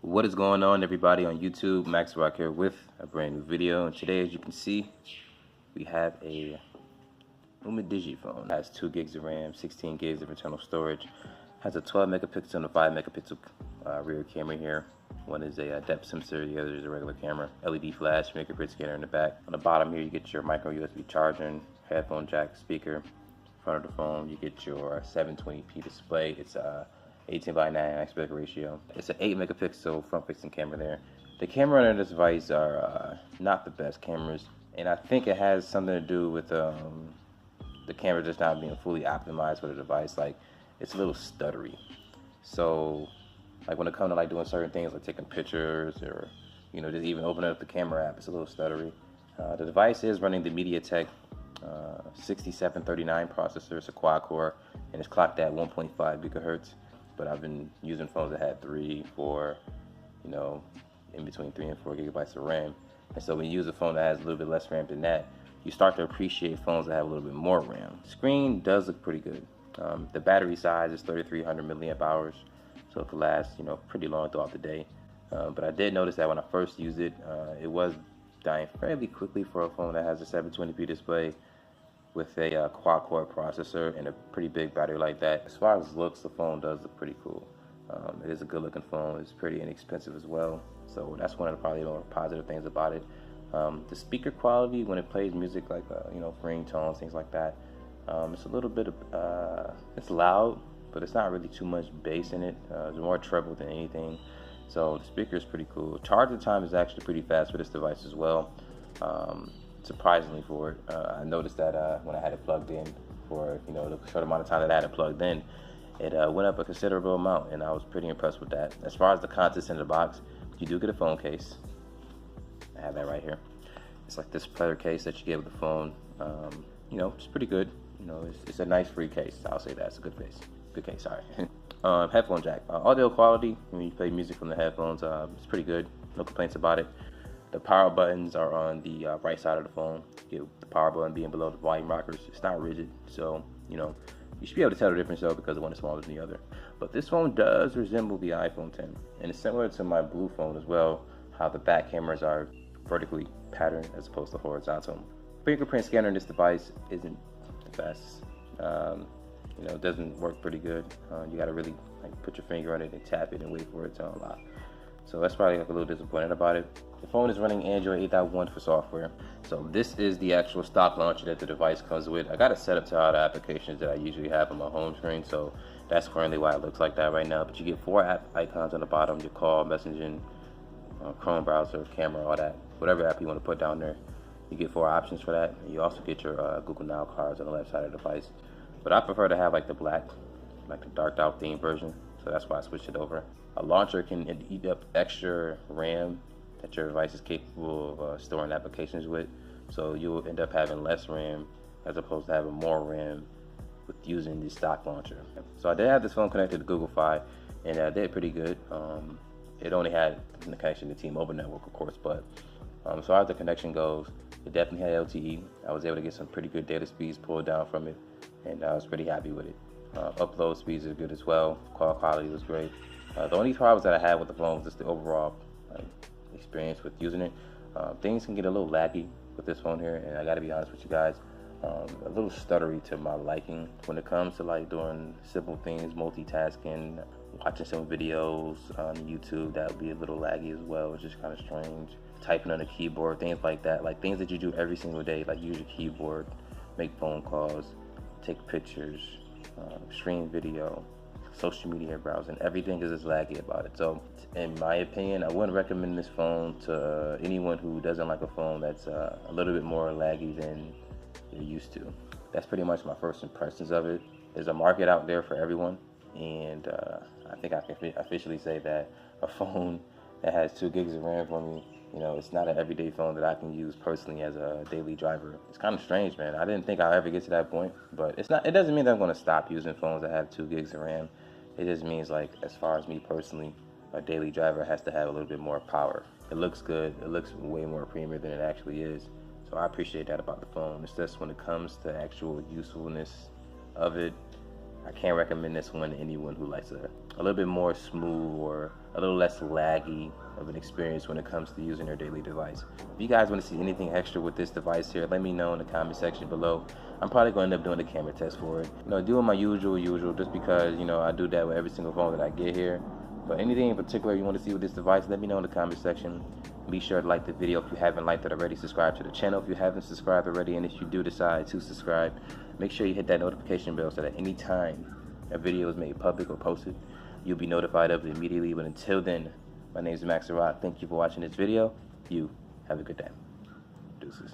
What is going on, everybody on YouTube? Max Rock here with a brand new video, and today, as you can see, we have a Umidigi phone. It has 2 gigs of RAM, 16 gigs of internal storage, has a 12 megapixel and a 5 megapixel rear camera here. One is a depth sensor, the other is a regular camera. LED flash, fingerprint scanner in the back. On the bottom here, you get your micro USB charger, headphone jack, speaker. Front of the phone, you get your 720p display. It's a 18:9 aspect ratio. It's an 8 megapixel front facing camera there. The camera on this device are not the best cameras, and I think it has something to do with the camera just not being fully optimized for the device. Like, it's a little stuttery. So like when it comes to like doing certain things like taking pictures or just even opening up the camera app, it's a little stuttery. The device is running the MediaTek 6739 processor. It's a quad core and it's clocked at 1.5 gigahertz. But I've been using phones that had 3, 4, in between 3 and 4 gigabytes of RAM. And so when you use a phone that has a little bit less RAM than that, you start to appreciate phones that have a little bit more RAM. Screen does look pretty good. The battery size is 3,300 milliamp hours, so it could last, pretty long throughout the day. But I did notice that when I first used it, it was dying fairly quickly for a phone that has a 720p display with a quad-core processor and a pretty big battery like that. As far as looks, the phone does look pretty cool. It is a good-looking phone. It's pretty inexpensive as well, so that's one of the probably more positive things about it. The speaker quality when it plays music like ringtones, things like that, it's a little bit of it's loud, but it's not really too much bass in it. There's more treble than anything, so the speaker is pretty cool. Charging time is actually pretty fast for this device as well. Surprisingly for it. I noticed that when I had it plugged in for the short amount of time that I had it plugged in, it went up a considerable amount, and I was pretty impressed with that. As far as the contents in the box, you do get a phone case. I have that right here. It's like this pleather case that you get with the phone. It's pretty good. It's a nice free case. I'll say that. It's a good case. Good case, sorry. Headphone jack. Audio quality, when you play music from the headphones, it's pretty good. No complaints about it. The power buttons are on the right side of the phone. The power button being below the volume rockers. It's not rigid, so you should be able to tell the difference though, because one is smaller than the other. But this phone does resemble the iPhone 10, and it's similar to my blue phone as well, how the back cameras are vertically patterned as opposed to horizontal. Fingerprint scanner in this device isn't the best. It doesn't work pretty good. You got to really put your finger on it and tap it and wait for it to unlock. So that's probably a little disappointed about it. The phone is running Android 8.1 for software. So this is the actual stock launcher that the device comes with. I got it set up to all the applications that I usually have on my home screen, so that's currently why it looks like that right now. But you get 4 app icons on the bottom: your call, messaging, Chrome browser, camera, all that. Whatever app you want to put down there, you get 4 options for that. And you also get your Google Now cards on the left side of the device. But I prefer to have the black, the darked out theme version, so that's why I switched it over. A launcher can eat up extra RAM that your device is capable of storing applications with, so you'll end up having less RAM as opposed to having more RAM with using the stock launcher. So I did have this phone connected to Google Fi, and I did pretty good. It only had the connection to T-Mobile network, of course, but as far as the connection goes, it definitely had LTE. I was able to get some pretty good data speeds pulled down from it, and I was pretty happy with it. Upload speeds are good as well. Call quality was great. The only problems that I had with the phone was just the overall experience with using it. Things can get a little laggy with this phone here, and I gotta be honest with you guys, a little stuttery to my liking when it comes to doing simple things, multitasking, watching some videos on YouTube. That would be a little laggy as well. It's just kind of strange. Typing on the keyboard, things like that, things that you do every single day, like use your keyboard, make phone calls, take pictures, stream video, social media browsing. Everything is just laggy about it. So in my opinion, I wouldn't recommend this phone to anyone who doesn't like a phone that's a little bit more laggy than you're used to. That's pretty much my first impressions of it. There's a market out there for everyone, and I think I can officially say that a phone that has 2 gigs of RAM for me, it's not an everyday phone that I can use personally as a daily driver. It's kind of strange, man. I didn't think I'll ever get to that point, but it doesn't mean that I'm going to stop using phones that have 2 gigs of RAM. It just means as far as me personally, a daily driver has to have a little bit more power. It looks good. It looks way more premium than it actually is. So I appreciate that about the phone. It's just when it comes to actual usefulness of it, I can't recommend this one to anyone who likes a little bit more smooth or a little less laggy of an experience when it comes to using your daily device. If you guys want to see anything extra with this device here, let me know in the comment section below. I'm probably going to end up doing a camera test for it. Doing my usual, just because, I do that with every single phone that I get here. But anything in particular you want to see with this device, let me know in the comment section. Be sure to like the video if you haven't liked it already. Subscribe to the channel if you haven't subscribed already. And if you do decide to subscribe, make sure you hit that notification bell so that any time a video is made public or posted, you'll be notified of it immediately. But until then, my name is Max Rock. Thank you for watching this video. You have a good day. Deuces.